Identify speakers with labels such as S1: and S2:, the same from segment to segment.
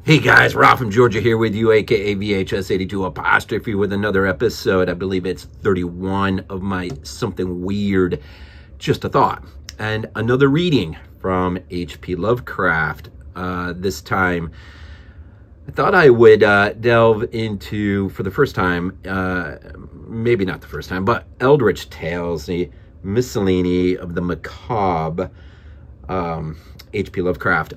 S1: Hey guys, Rob from Georgia here with you, aka VHS82 apostrophe, with another episode. I believe it's 31 of my Something Weird, Just a Thought. And another reading from H.P. Lovecraft. This time, I thought I would delve into, for the first time, maybe not the first time, but Eldritch Tales, the miscellany of the macabre, H.P. Lovecraft.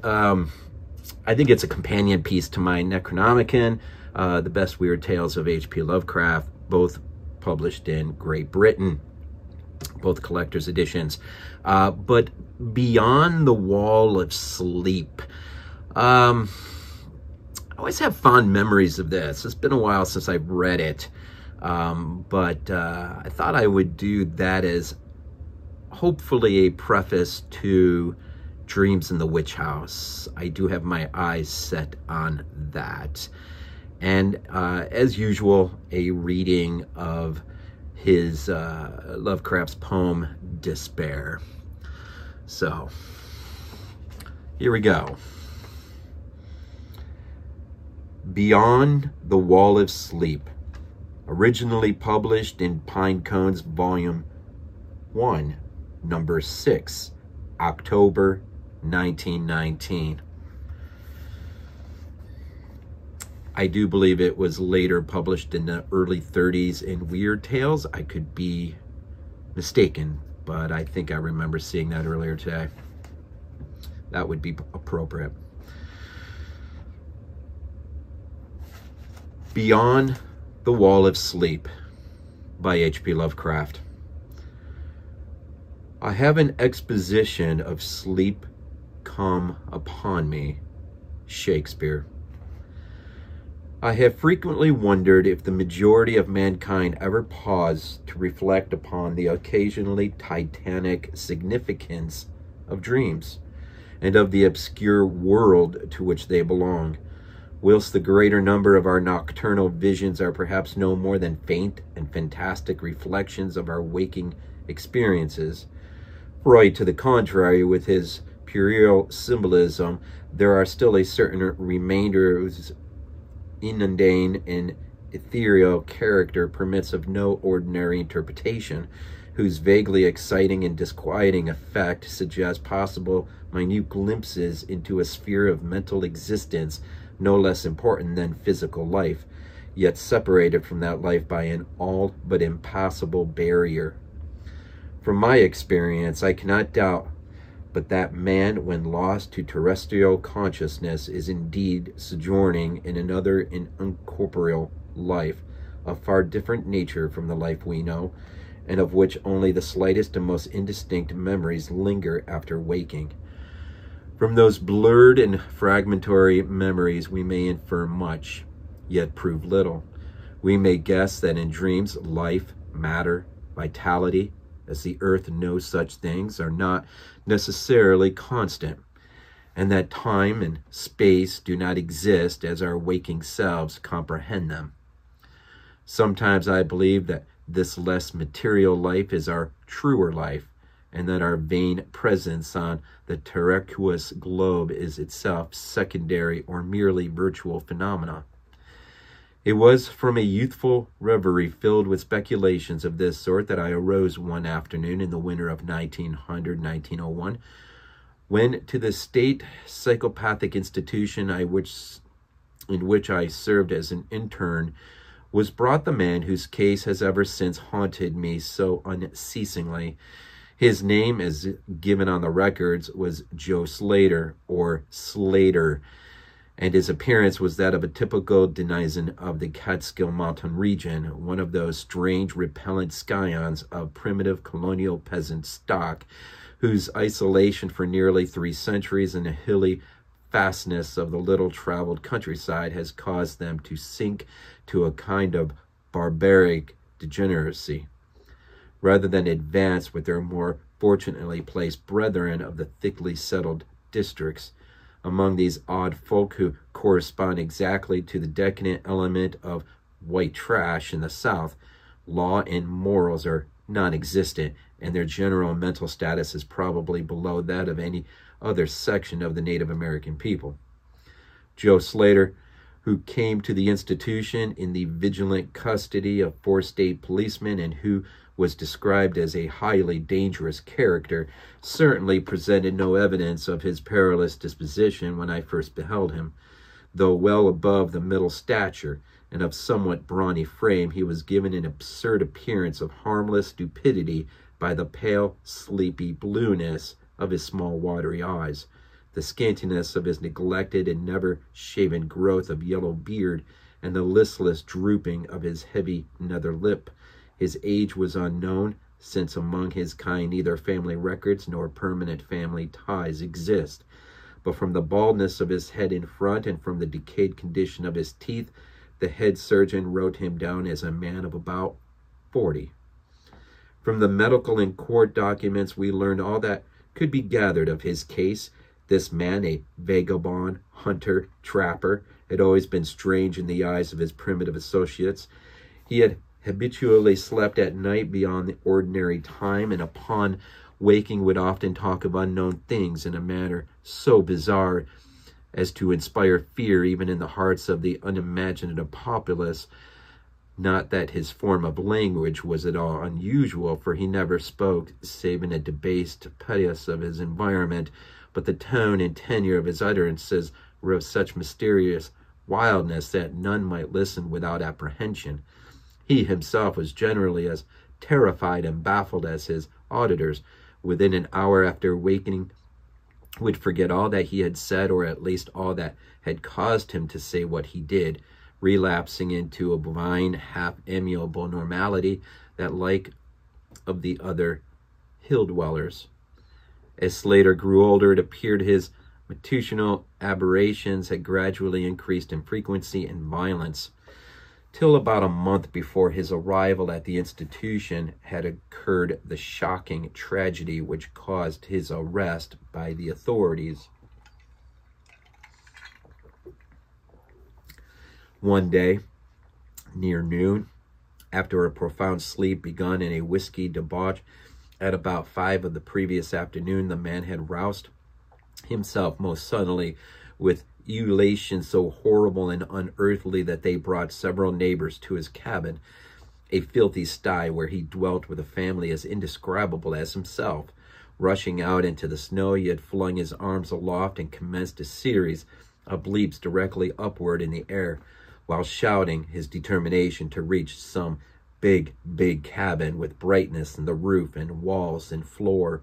S1: I think it's a companion piece to my Necronomicon, the best weird tales of H.P. Lovecraft, both published in Great Britain, both collector's editions. But Beyond the Wall of Sleep, I always have fond memories of this. It's been a while since I've read it, but I thought I would do that as hopefully a preface to Dreams in the Witch House. I do have my eyes set on that. And as usual, a reading of his Lovecraft's poem, Despair. So, here we go. Beyond the Wall of Sleep, originally published in Pine Cones, Volume 1, Number 6, October 1919. I do believe it was later published in the early 30s in Weird Tales. I could be mistaken, but I think I remember seeing that earlier today. That would be appropriate. Beyond the Wall of Sleep by H.P. Lovecraft. I have an exposition of sleep come upon me. Shakespeare. I have frequently wondered if the majority of mankind ever paused to reflect upon the occasionally titanic significance of dreams and of the obscure world to which they belong, whilst the greater number of our nocturnal visions are perhaps no more than faint and fantastic reflections of our waking experiences. Freud, to the contrary, with his puerile symbolism, there are still a certain remainder whose inundane and ethereal character permits of no ordinary interpretation, whose vaguely exciting and disquieting effect suggests possible minute glimpses into a sphere of mental existence no less important than physical life, yet separated from that life by an all but impassable barrier. From my experience, I cannot doubt but that man, when lost to terrestrial consciousness, is indeed sojourning in another incorporeal life, of far different nature from the life we know, and of which only the slightest and most indistinct memories linger after waking. From those blurred and fragmentary memories we may infer much, yet prove little. We may guess that in dreams, life, matter, vitality, as the earth knows such things, are not necessarily constant, and that time and space do not exist as our waking selves comprehend them. Sometimes I believe that this less material life is our truer life, and that our vain presence on the terraqueous globe is itself secondary or merely virtual phenomena. It was from a youthful reverie filled with speculations of this sort that I arose one afternoon in the winter of 1900-1901, when to the state psychopathic institution in which I served as an intern was brought the man whose case has ever since haunted me so unceasingly. His name, as given on the records, was Joe Slater, or Slater, and his appearance was that of a typical denizen of the Catskill Mountain region, one of those strange, repellent scions of primitive colonial peasant stock, whose isolation for nearly 3 centuries in the hilly fastness of the little-traveled countryside has caused them to sink to a kind of barbaric degeneracy, rather than advance with their more fortunately placed brethren of the thickly settled districts. Among these odd folk who correspond exactly to the decadent element of white trash in the South, law and morals are non-existent, and their general mental status is probably below that of any other section of the Native American people. Joe Slater, who came to the institution in the vigilant custody of 4 state policemen and who was described as a highly dangerous character, certainly presented no evidence of his perilous disposition when I first beheld him. Though well above the middle stature and of somewhat brawny frame, he was given an absurd appearance of harmless stupidity by the pale, sleepy blueness of his small, watery eyes, the scantiness of his neglected and never-shaven growth of yellow beard, and the listless drooping of his heavy nether lip. His age was unknown, since among his kind neither family records nor permanent family ties exist. But from the baldness of his head in front and from the decayed condition of his teeth, the head surgeon wrote him down as a man of about 40. From the medical and court documents, we learned all that could be gathered of his case. This man, a vagabond, hunter, trapper, had always been strange in the eyes of his primitive associates. He had habitually slept at night beyond the ordinary time, and upon waking would often talk of unknown things in a manner so bizarre as to inspire fear even in the hearts of the unimaginative populace. Not that his form of language was at all unusual, for he never spoke save in a debased pettiness of his environment, but the tone and tenor of his utterances were of such mysterious wildness that none might listen without apprehension. He himself was generally as terrified and baffled as his auditors. Within an hour after wakening, would forget all that he had said, or at least all that had caused him to say what he did, relapsing into a bovine, half-amiable normality that like of the other hill-dwellers. As Slater grew older, it appeared his matutinal aberrations had gradually increased in frequency and violence, till about a month before his arrival at the institution had occurred the shocking tragedy which caused his arrest by the authorities. One day, near noon, after a profound sleep begun in a whiskey debauch at about 5 of the previous afternoon, the man had roused himself most suddenly with ululations so horrible and unearthly that they brought several neighbors to his cabin, a filthy sty where he dwelt with a family as indescribable as himself. Rushing out into the snow, he had flung his arms aloft and commenced a series of leaps directly upward in the air, while shouting his determination to reach some big cabin with brightness in the roof and walls and floor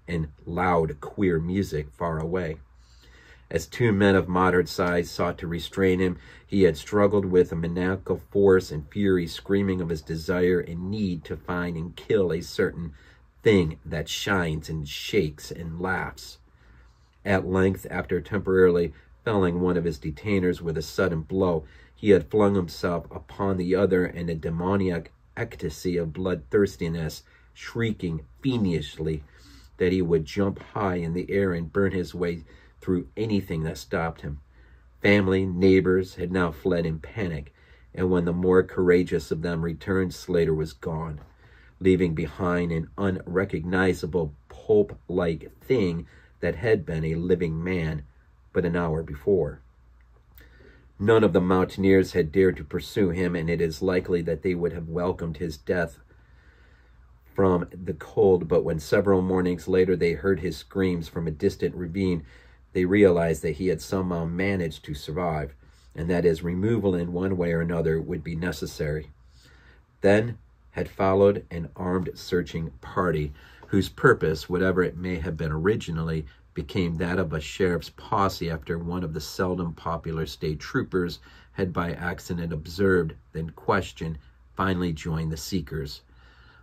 S1: and loud, queer music far away. As 2 men of moderate size sought to restrain him, he had struggled with a maniacal force and fury, screaming of his desire and need to find and kill a certain thing that shines and shakes and laughs. At length, after temporarily felling one of his detainers with a sudden blow, he had flung himself upon the other in a demoniac ecstasy of bloodthirstiness, shrieking fiendishly that he would jump high in the air and burn his way through anything that stopped him. Family, neighbors had now fled in panic, and when the more courageous of them returned, Slater was gone, leaving behind an unrecognizable pulp-like thing that had been a living man but an hour before. None of the mountaineers had dared to pursue him, and it is likely that they would have welcomed his death from the cold, but when several mornings later they heard his screams from a distant ravine, they realized that he had somehow managed to survive, and that his removal in one way or another would be necessary. Then had followed an armed searching party, whose purpose, whatever it may have been originally, became that of a sheriff's posse after one of the seldom popular state troopers had by accident observed, then questioned, finally joined the seekers.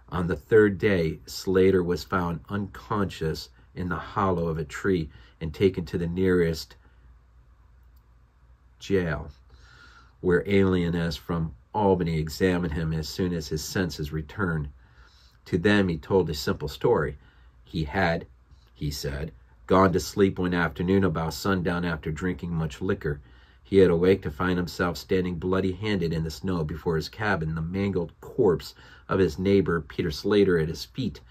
S1: On the 3rd day, Slater was found unconscious in the hollow of a tree and taken to the nearest jail, where alienists from Albany examined him as soon as his senses returned. To them he told a simple story. He had, he said, gone to sleep one afternoon about sundown after drinking much liquor. He had awaked to find himself standing bloody-handed in the snow before his cabin, the mangled corpse of his neighbor, Peter Slater, at his feet.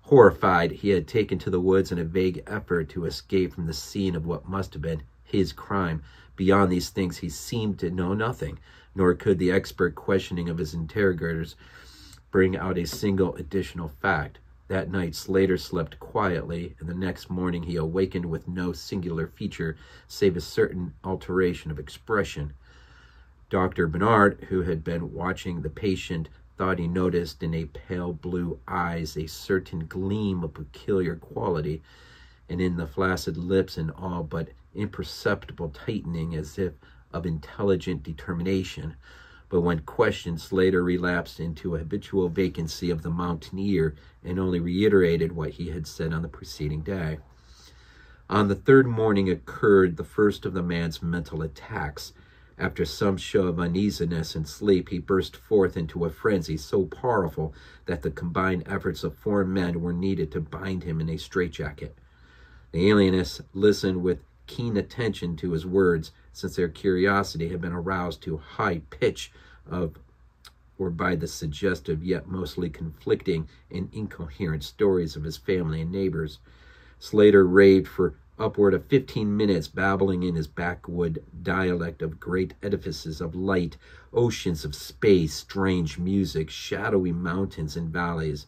S1: Horrified, he had taken to the woods in a vague effort to escape from the scene of what must have been his crime, Beyond these things, he seemed to know nothing, nor could the expert questioning of his interrogators bring out a single additional fact. That night, Slater slept quietly, and the next morning he awakened with no singular feature save a certain alteration of expression. Dr. Bernard, who had been watching the patient, thought he noticed in a pale blue eyes a certain gleam of peculiar quality, and in the flaccid lips an all but imperceptible tightening as if of intelligent determination. But when questioned, Slater relapsed into a habitual vacancy of the mountaineer and only reiterated what he had said on the preceding day. On the third morning occurred the first of the man's mental attacks. After some show of uneasiness and sleep, he burst forth into a frenzy so powerful that the combined efforts of 4 men were needed to bind him in a straitjacket. The alienists listened with keen attention to his words, since their curiosity had been aroused to a high pitch by the suggestive yet mostly conflicting and incoherent stories of his family and neighbors. Slater raved for upward of 15 minutes, babbling in his backwood dialect of great edifices of light, oceans of space, strange music, shadowy mountains and valleys.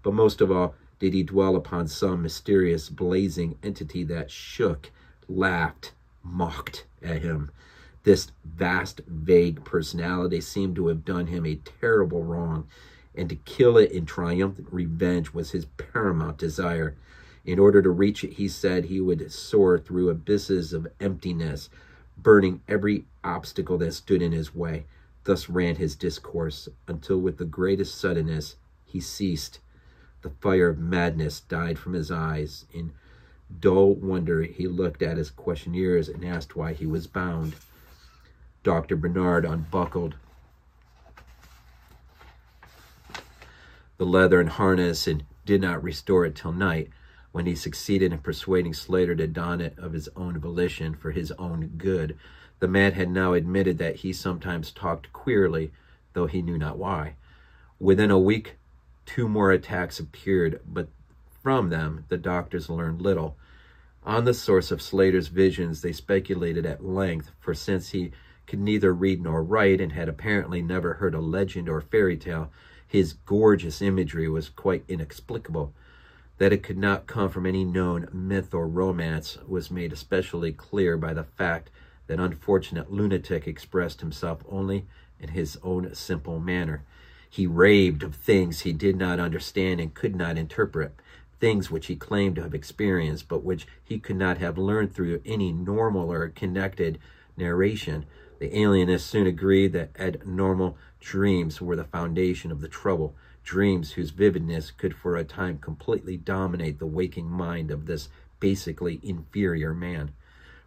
S1: But most of all did he dwell upon some mysterious blazing entity that shook, laughed, mocked at him. This vast, vague personality seemed to have done him a terrible wrong, and to kill it in triumphant revenge was his paramount desire. In order to reach it, he said, he would soar through abysses of emptiness, burning every obstacle that stood in his way. Thus ran his discourse, until with the greatest suddenness he ceased. The fire of madness died from his eyes. In dull wonder he looked at his questioners and asked why he was bound. Dr. Bernard unbuckled the leather and harness and did not restore it till night, when he succeeded in persuading Slater to don it of his own volition for his own good. The man had now admitted that he sometimes talked queerly, though he knew not why. Within a week, 2 more attacks appeared, but from them the doctors learned little. On the source of Slater's visions they speculated at length, for since he could neither read nor write and had apparently never heard a legend or fairy tale, his gorgeous imagery was quite inexplicable. That it could not come from any known myth or romance was made especially clear by the fact that unfortunate lunatic expressed himself only in his own simple manner. He raved of things he did not understand and could not interpret, things which he claimed to have experienced, but which he could not have learned through any normal or connected narration. The alienists soon agreed that abnormal dreams were the foundation of the trouble, dreams whose vividness could for a time completely dominate the waking mind of this basically inferior man.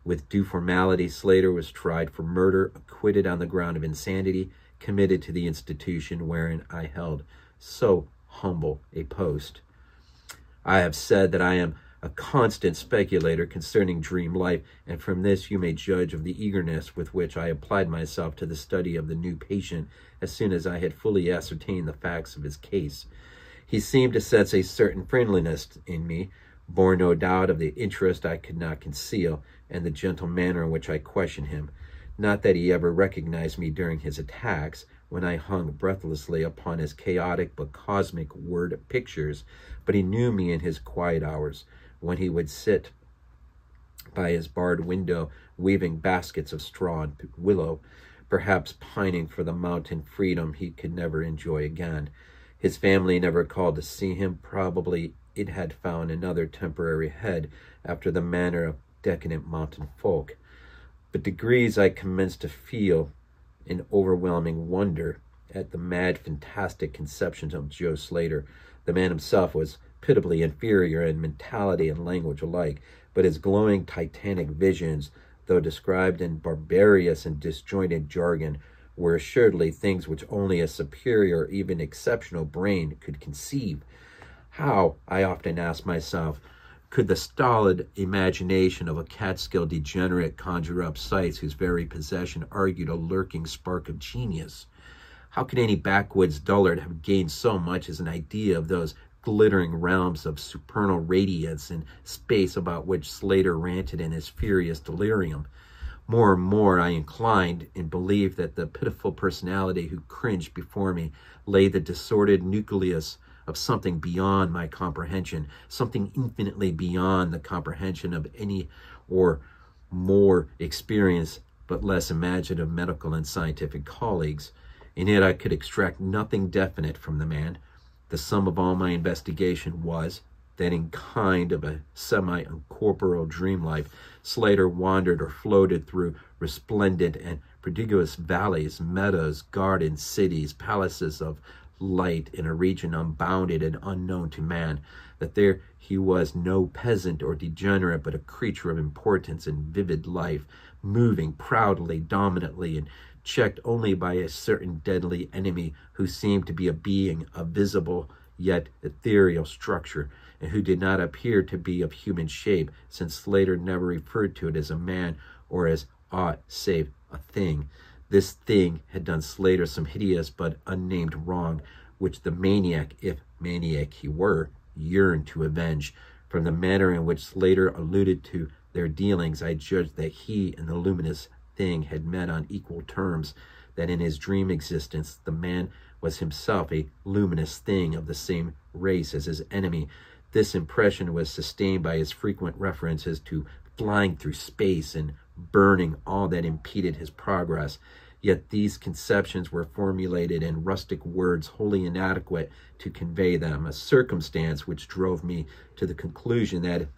S1: With due formality, Slater was tried for murder, acquitted on the ground of insanity, committed to the institution wherein I held so humble a post. I have said that I am a constant speculator concerning dream life, and from this you may judge of the eagerness with which I applied myself to the study of the new patient as soon as I had fully ascertained the facts of his case. He seemed to sense a certain friendliness in me, born no doubt of the interest I could not conceal, and the gentle manner in which I questioned him. Not that he ever recognized me during his attacks, when I hung breathlessly upon his chaotic but cosmic word pictures, but he knew me in his quiet hours, when he would sit by his barred window, weaving baskets of straw and willow, perhaps pining for the mountain freedom he could never enjoy again. His family never called to see him. Probably it had found another temporary head, after the manner of decadent mountain folk. By degrees I commenced to feel an overwhelming wonder at the mad, fantastic conceptions of Joe Slater. The man himself was pitiably inferior in mentality and language alike, but his glowing titanic visions, though described in barbarous and disjointed jargon, were assuredly things which only a superior or even exceptional brain could conceive. How, I often asked myself, could the stolid imagination of a Catskill degenerate conjure up sights whose very possession argued a lurking spark of genius? How could any backwoods dullard have gained so much as an idea of those glittering realms of supernal radiance and space about which Slater ranted in his furious delirium? More and more I inclined and believed that the pitiful personality who cringed before me lay the disordered nucleus of something beyond my comprehension, something infinitely beyond the comprehension of any or more experienced but less imaginative medical and scientific colleagues. And yet I could extract nothing definite from the man. The sum of all my investigation was that in kind of a semi-incorporeal dream life, Slater wandered or floated through resplendent and prodigious valleys, meadows, gardens, cities, palaces of light in a region unbounded and unknown to man, that there he was no peasant or degenerate, but a creature of importance and vivid life, moving proudly, dominantly, and checked only by a certain deadly enemy who seemed to be a being of visible yet ethereal structure, and who did not appear to be of human shape, since Slater never referred to it as a man or as aught save a thing. This thing had done Slater some hideous but unnamed wrong, which the maniac, if maniac he were, yearned to avenge. From the manner in which Slater alluded to their dealings, I judged that he and the luminous thing had met on equal terms, that in his dream existence the man was himself a luminous thing of the same race as his enemy. This impression was sustained by his frequent references to flying through space and burning all that impeded his progress. Yet these conceptions were formulated in rustic words wholly inadequate to convey them, a circumstance which drove me to the conclusion that if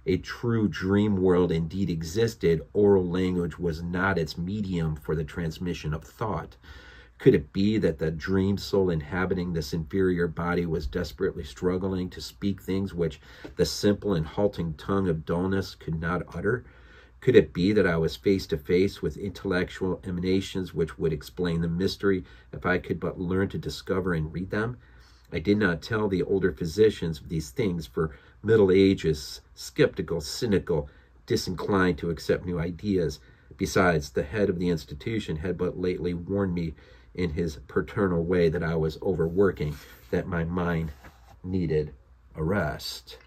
S1: a true dream world indeed existed, oral language was not its medium for the transmission of thought. Could it be that the dream soul inhabiting this inferior body was desperately struggling to speak things which the simple and halting tongue of dullness could not utter? Could it be that I was face to face with intellectual emanations which would explain the mystery if I could but learn to discover and read them? I did not tell the older physicians of these things, for middle age is skeptical, cynical, disinclined to accept new ideas. Besides, the head of the institution had but lately warned me in his paternal way that I was overworking, that my mind needed a rest.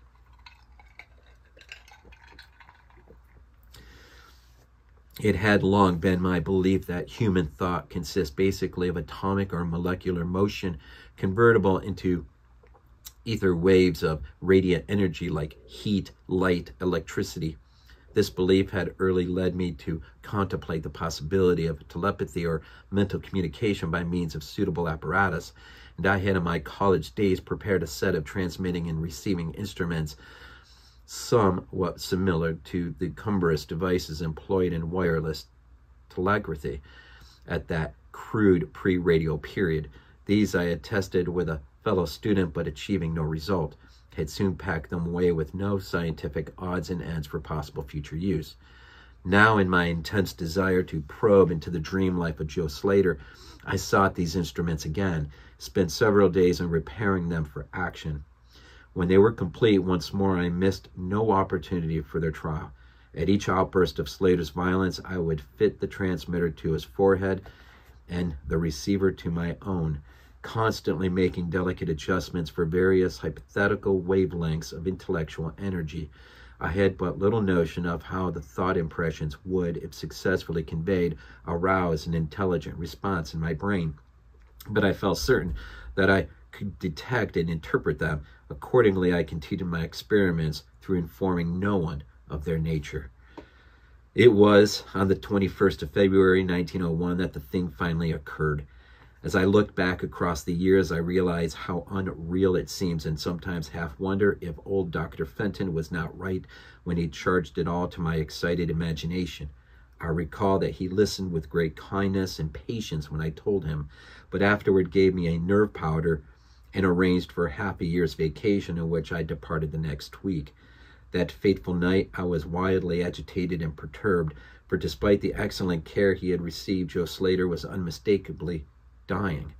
S1: It had long been my belief that human thought consists basically of atomic or molecular motion convertible into ether waves of radiant energy like heat, light, electricity. This belief had early led me to contemplate the possibility of telepathy or mental communication by means of suitable apparatus, and I had in my college days prepared a set of transmitting and receiving instruments somewhat similar to the cumbrous devices employed in wireless telegraphy at that crude pre-radio period. These I had tested with a fellow student, but achieving no result, had soon packed them away with no scientific odds and ends for possible future use. Now, in my intense desire to probe into the dream life of Joe Slater, I sought these instruments again, spent several days in repairing them for action. When they were complete, once more I missed no opportunity for their trial. At each outburst of Slater's violence, I would fit the transmitter to his forehead and the receiver to my own, constantly making delicate adjustments for various hypothetical wavelengths of intellectual energy. I had but little notion of how the thought impressions would, if successfully conveyed, arouse an intelligent response in my brain, but I felt certain that I could detect and interpret them. Accordingly, I continued my experiments through informing no one of their nature. It was on the 21st of February, 1901, that the thing finally occurred. As I look back across the years, I realize how unreal it seems, and sometimes half wonder if old Dr. Fenton was not right when he charged it all to my excited imagination. I recall that he listened with great kindness and patience when I told him, but afterward gave me a nerve powder and arranged for half a year's vacation, in which I departed the next week. That fateful night, I was wildly agitated and perturbed, for despite the excellent care he had received, Joe Slater was unmistakably dying.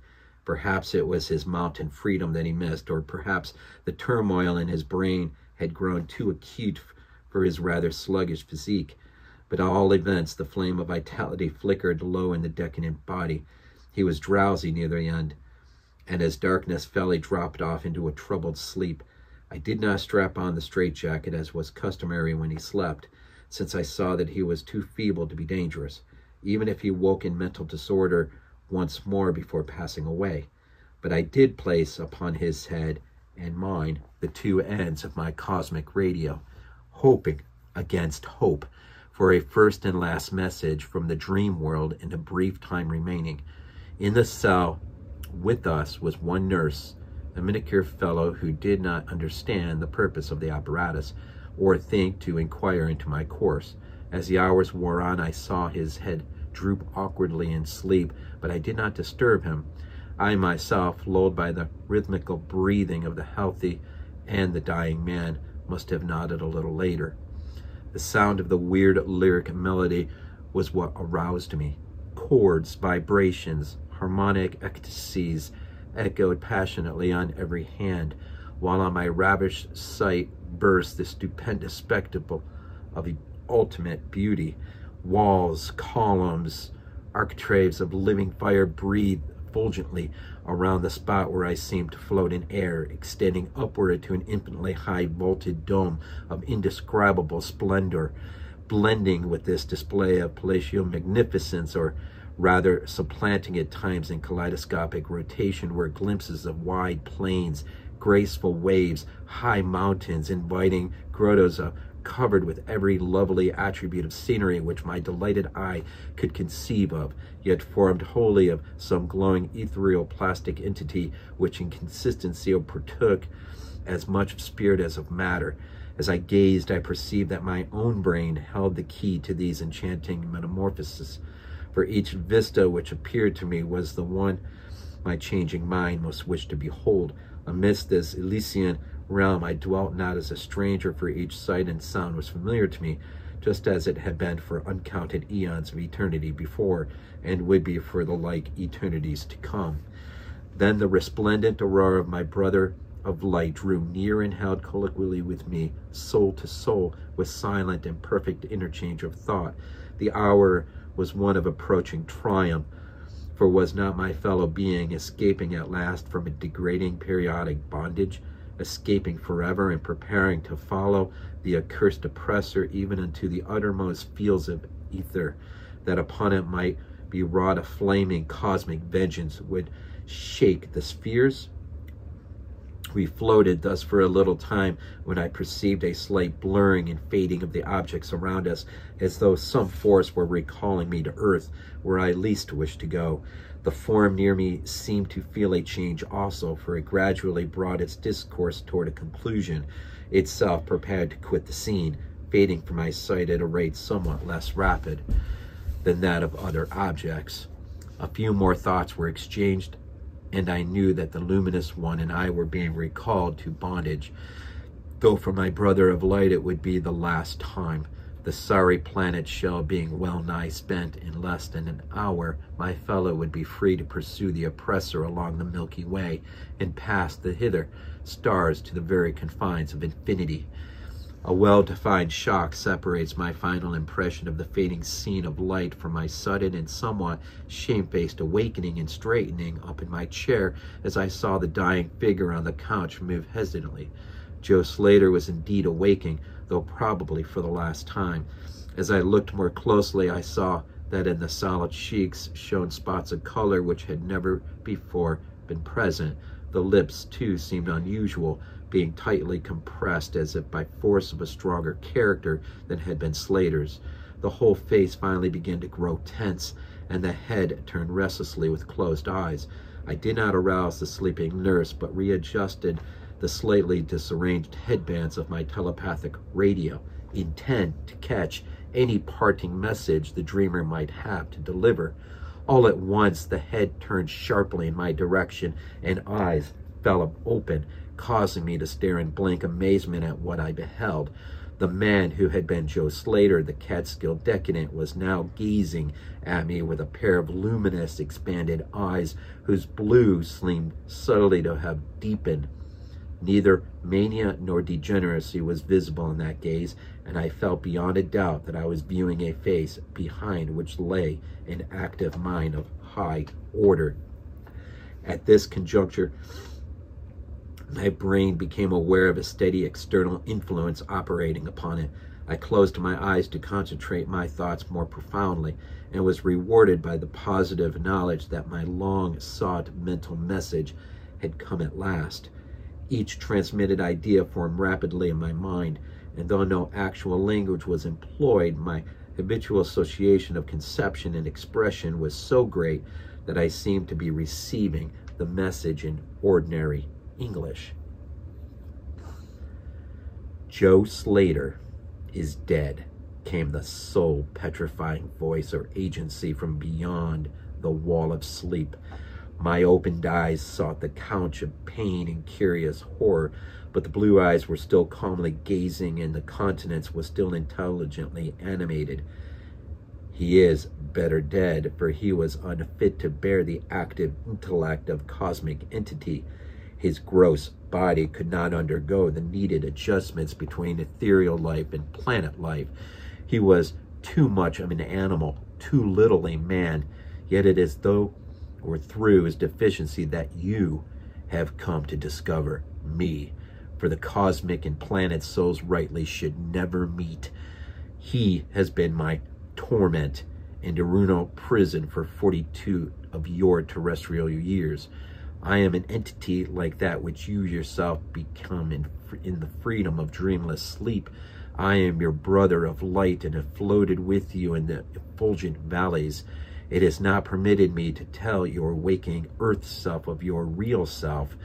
S1: Perhaps it was his mountain freedom that he missed, or perhaps the turmoil in his brain had grown too acute for his rather sluggish physique. But at all events, the flame of vitality flickered low in the decadent body. He was drowsy near the end, and as darkness fell, he dropped off into a troubled sleep. I did not strap on the straitjacket as was customary when he slept. since I saw that he was too feeble to be dangerous, even if he woke in mental disorder once more before passing away. But I did place upon his head and mine the two ends of my cosmic radio, hoping against hope for a first and last message from the dream world in the brief time remaining. In the cell with us was one nurse, a miniature fellow who did not understand the purpose of the apparatus or think to inquire into my course. As the hours wore on, I saw his head droop awkwardly in sleep, but I did not disturb him. I myself, lulled by the rhythmical breathing of the healthy and the dying man, must have nodded a little later. The sound of the weird lyric melody was what aroused me. Chords, vibrations, harmonic ecstasies echoed passionately on every hand, while on my ravished sight burst the stupendous spectacle of ultimate beauty. Walls, columns, architraves of living fire breathed effulgently around the spot where I seemed to float in air, extending upward to an infinitely high vaulted dome of indescribable splendor. Blending with this display of palatial magnificence, or rather supplanting at times in kaleidoscopic rotation, were glimpses of wide plains, graceful waves, high mountains, inviting grottos covered with every lovely attribute of scenery which my delighted eye could conceive of, yet formed wholly of some glowing ethereal plastic entity which in consistency partook as much of spirit as of matter. As I gazed, I perceived that my own brain held the key to these enchanting metamorphoses, for each vista which appeared to me was the one my changing mind most wished to behold. Amidst this Elysian realm I dwelt not as a stranger, for each sight and sound was familiar to me, just as it had been for uncounted eons of eternity before, and would be for the like eternities to come. Then the resplendent aurora of my brother of light drew near and held colloquially with me, soul to soul, with silent and perfect interchange of thought. The hour was one of approaching triumph, for was not my fellow being escaping at last from a degrading periodic bondage, escaping forever and preparing to follow the accursed oppressor even unto the uttermost fields of ether, that upon it might be wrought a flaming cosmic vengeance would shake the spheres? We floated thus for a little time, when I perceived a slight blurring and fading of the objects around us, as though some force were recalling me to earth, where I least wished to go. The form near me seemed to feel a change also, for it gradually brought its discourse toward a conclusion, itself prepared to quit the scene, fading from my sight at a rate somewhat less rapid than that of other objects. A few more thoughts were exchanged, and I knew that the luminous one and I were being recalled to bondage, though for my brother of light it would be the last time. The sorry planet shell being well nigh spent, in less than an hour my fellow would be free to pursue the oppressor along the Milky Way, and pass the hither stars to the very confines of infinity. A well-defined shock separates my final impression of the fading scene of light from my sudden and somewhat shamefaced awakening and straightening up in my chair as I saw the dying figure on the couch move hesitantly. Joe Slater was indeed awaking, though probably for the last time. As I looked more closely, I saw that in the solid cheeks shone spots of color which had never before been present. The lips, too, seemed unusual, being tightly compressed as if by force of a stronger character than had been Slater's. The whole face finally began to grow tense, and the head turned restlessly with closed eyes. I did not arouse the sleeping nurse, but readjusted the slightly disarranged headbands of my telepathic radio, intent to catch any parting message the dreamer might have to deliver. All at once the head turned sharply in my direction, and eyes fell open, causing me to stare in blank amazement at what I beheld. The man who had been Joe Slater, the Catskill decadent, was now gazing at me with a pair of luminous, expanded eyes whose blue seemed subtly to have deepened. Neither mania nor degeneracy was visible in that gaze, and I felt beyond a doubt that I was viewing a face behind which lay an active mind of high order. At this conjuncture, my brain became aware of a steady external influence operating upon it. I closed my eyes to concentrate my thoughts more profoundly, and was rewarded by the positive knowledge that my long-sought mental message had come at last. Each transmitted idea formed rapidly in my mind, and though no actual language was employed, my habitual association of conception and expression was so great that I seemed to be receiving the message in ordinary English. Joe Slater is dead, came the soul-petrifying voice or agency from beyond the wall of sleep. My opened eyes sought the couch of pain and curious horror, but the blue eyes were still calmly gazing, and the countenance was still intelligently animated. He is better dead, for he was unfit to bear the active intellect of cosmic entity. His gross body could not undergo the needed adjustments between ethereal life and planet life. He was too much of an animal, too little a man, yet it is though or through his deficiency that you have come to discover me, for the cosmic and planet souls rightly should never meet. He has been my torment in Deruno prison for 42 of your terrestrial years. I am an entity like that which you yourself become in the freedom of dreamless sleep. I am your brother of light and have floated with you in the effulgent valleys. It is not permitted me to tell your waking earth self of your real self.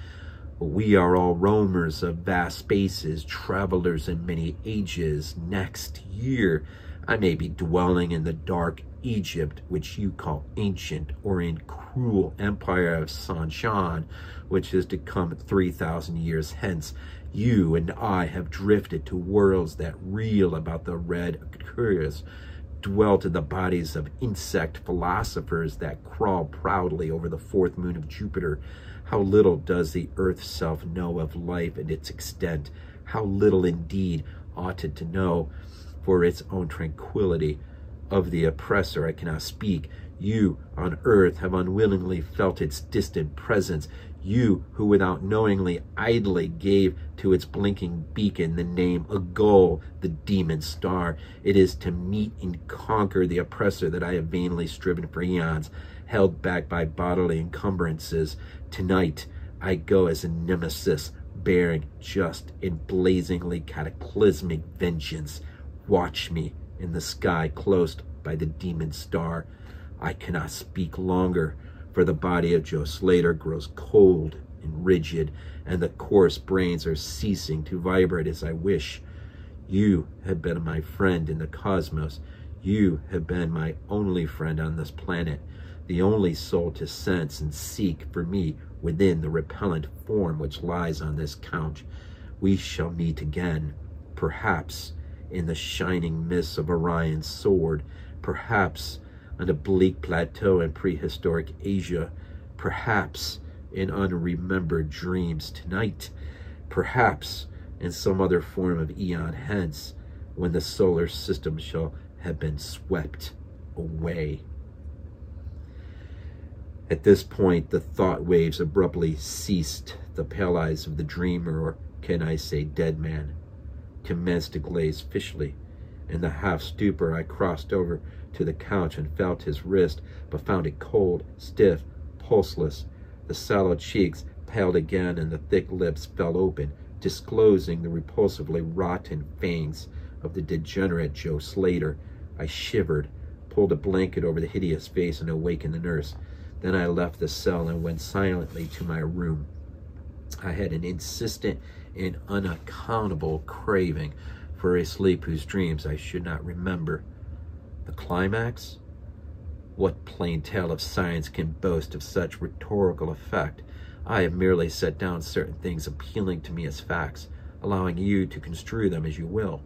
S1: We are all roamers of vast spaces, travelers in many ages. Next year, I may be dwelling in the dark Egypt, which you call ancient, or in cruel empire of Sanshan, which is to come 3,000 years hence. You and I have drifted to worlds that reel about the red curious, dwelt in the bodies of insect philosophers that crawl proudly over the fourth moon of Jupiter. How little does the earth self know of life and its extent. How little indeed ought it to know for its own tranquility. Of the oppressor I cannot speak. You on earth have unwillingly felt its distant presence. You who without knowingly idly gave to its blinking beacon the name, a goal, the demon star. It is to meet and conquer the oppressor that I have vainly striven for eons, held back by bodily encumbrances. Tonight I go as a nemesis, bearing just and blazingly cataclysmic vengeance. Watch me in the sky closed by the demon star. I cannot speak longer, for the body of Joe Slater grows cold and rigid, and the coarse brains are ceasing to vibrate as I wish. You have been my friend in the cosmos. You have been my only friend on this planet, the only soul to sense and seek for me within the repellent form which lies on this couch. We shall meet again, perhaps in the shining mists of Orion's sword, perhaps on a bleak plateau in prehistoric Asia, perhaps in unremembered dreams tonight, perhaps in some other form of eon hence, when the solar system shall have been swept away. At this point, the thought waves abruptly ceased. The pale eyes of the dreamer, or can I say dead man, commenced to glaze fishly. In the half-stupor, I crossed over to the couch and felt his wrist, but found it cold, stiff, pulseless. The sallow cheeks paled again, and the thick lips fell open, disclosing the repulsively rotten fangs of the degenerate Joe Slater. I shivered, pulled a blanket over the hideous face, and awakened the nurse. Then I left the cell and went silently to my room. I had an insistent and unaccountable craving for a sleep whose dreams I should not remember. The climax? What plain tale of science can boast of such rhetorical effect? I have merely set down certain things appealing to me as facts, allowing you to construe them as you will.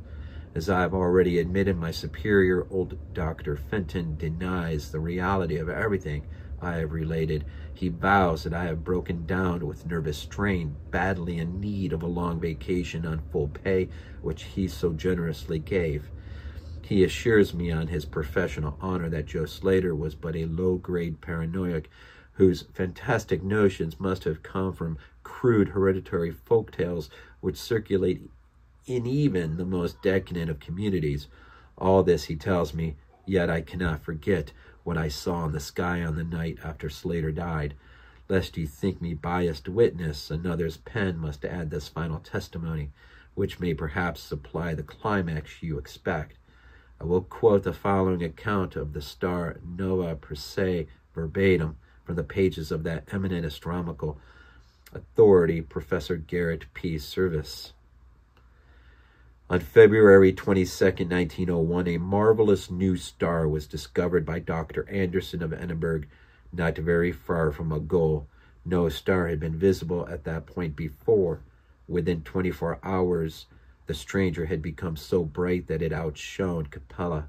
S1: As I have already admitted, my superior, old Dr. Fenton, denies the reality of everything I have related. He vows that I have broken down with nervous strain, badly in need of a long vacation on full pay, which he so generously gave. He assures me on his professional honor that Joe Slater was but a low-grade paranoiac whose fantastic notions must have come from crude hereditary folktales which circulate in even the most decadent of communities. All this he tells me, yet I cannot forget what I saw in the sky on the night after Slater died. Lest you think me biased witness, another's pen must add this final testimony, which may perhaps supply the climax you expect. I will quote the following account of the star Nova Persei verbatim from the pages of that eminent astronomical authority, Professor Garrett P. Service. On February 22nd, 1901, a marvelous new star was discovered by Dr. Anderson of Edinburgh, not very far from a goal. No star had been visible at that point before. Within 24 hours, the stranger had become so bright that it outshone Capella.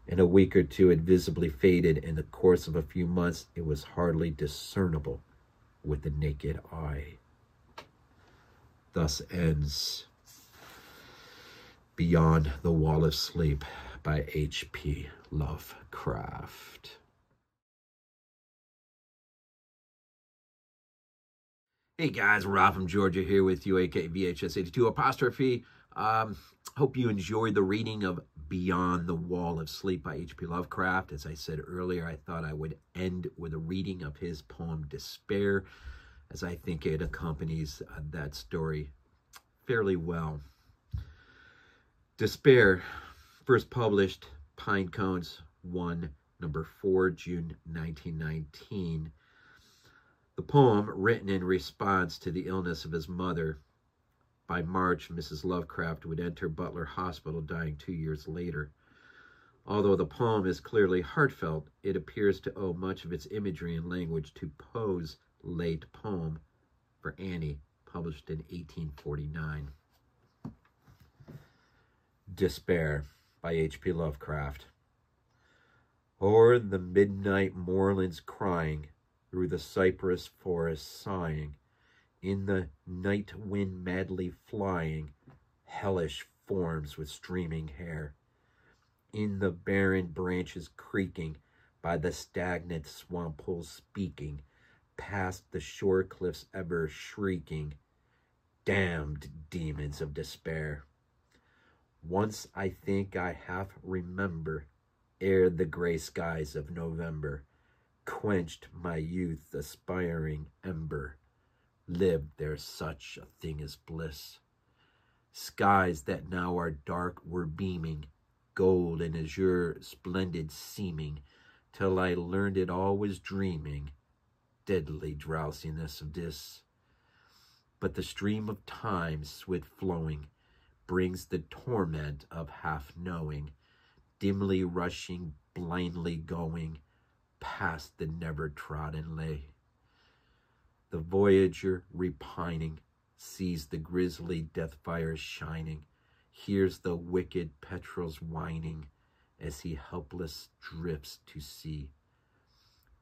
S1: In a week or two, it visibly faded. In the course of a few months, it was hardly discernible with the naked eye. Thus ends Beyond the Wall of Sleep by H.P. Lovecraft. Hey guys, Rob from Georgia here with you, aka VHS82 apostrophe. Hope you enjoyed the reading of Beyond the Wall of Sleep by H.P. Lovecraft. As I said earlier, I thought I would end with a reading of his poem Despair, as I think it accompanies that story fairly well. Despair, first published Pine Cones 1, number 4, June 1919. The poem, written in response to the illness of his mother. By March, Mrs. Lovecraft would enter Butler Hospital, dying 2 years later. Although the poem is clearly heartfelt, it appears to owe much of its imagery and language to Poe's late poem for Annie, published in 1849. Despair by H.P. Lovecraft. O'er the midnight moorlands crying, through the cypress forest sighing, in the night wind madly flying, hellish forms with streaming hair, in the barren branches creaking, by the stagnant swamp pools speaking, past the shore cliffs ever shrieking, damned demons of despair. Once I think I half remember, ere the gray skies of November quenched my youth aspiring ember, lived there such a thing as bliss. Skies that now are dark were beaming, gold and azure splendid seeming, till I learned it all was dreaming, deadly drowsiness of this. But the stream of time, swift flowing, brings the torment of half-knowing, dimly rushing, blindly going, past the never-trodden lay. The voyager, repining, sees the grisly death fires shining, hears the wicked petrels whining, as he helpless drifts to sea.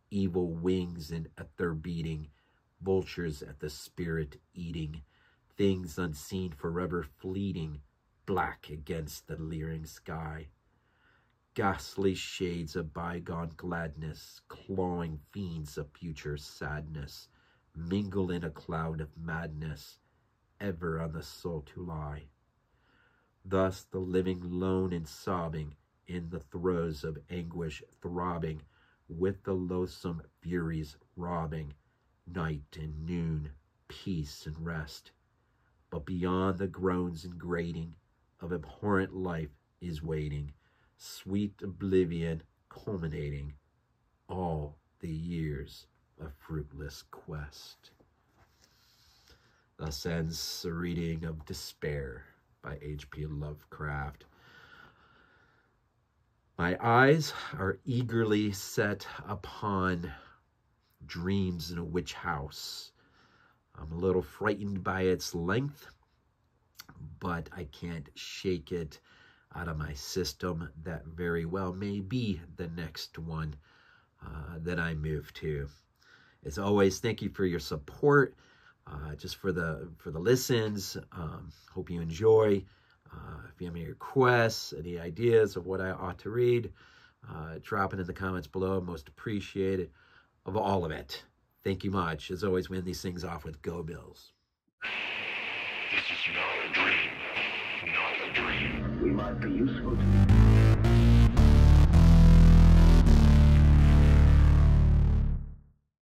S1: Evil wings in ether beating, vultures at the spirit eating, things unseen forever fleeting, black against the leering sky. Ghastly shades of bygone gladness, clawing fiends of future sadness, mingle in a cloud of madness, ever on the soul to lie. Thus the living lone and sobbing, in the throes of anguish throbbing, with the loathsome furies robbing, night and noon, peace and rest. But beyond the groans and grating of abhorrent life is waiting, sweet oblivion culminating all the years of fruitless quest. Thus ends a reading of Despair by H.P. Lovecraft. My eyes are eagerly set upon Dreams in a Witch House. I'm a little frightened by its length, but I can't shake it out of my system. That very well may be the next one that I move to. As always, thank you for your support, just for the listens. Hope you enjoy. If you have any requests, any ideas of what I ought to read, drop it in the comments below. Most appreciated of all of it. Thank you much. As always, we end these things off with Go Bills.
S2: This is not a dream. We might be useful to you.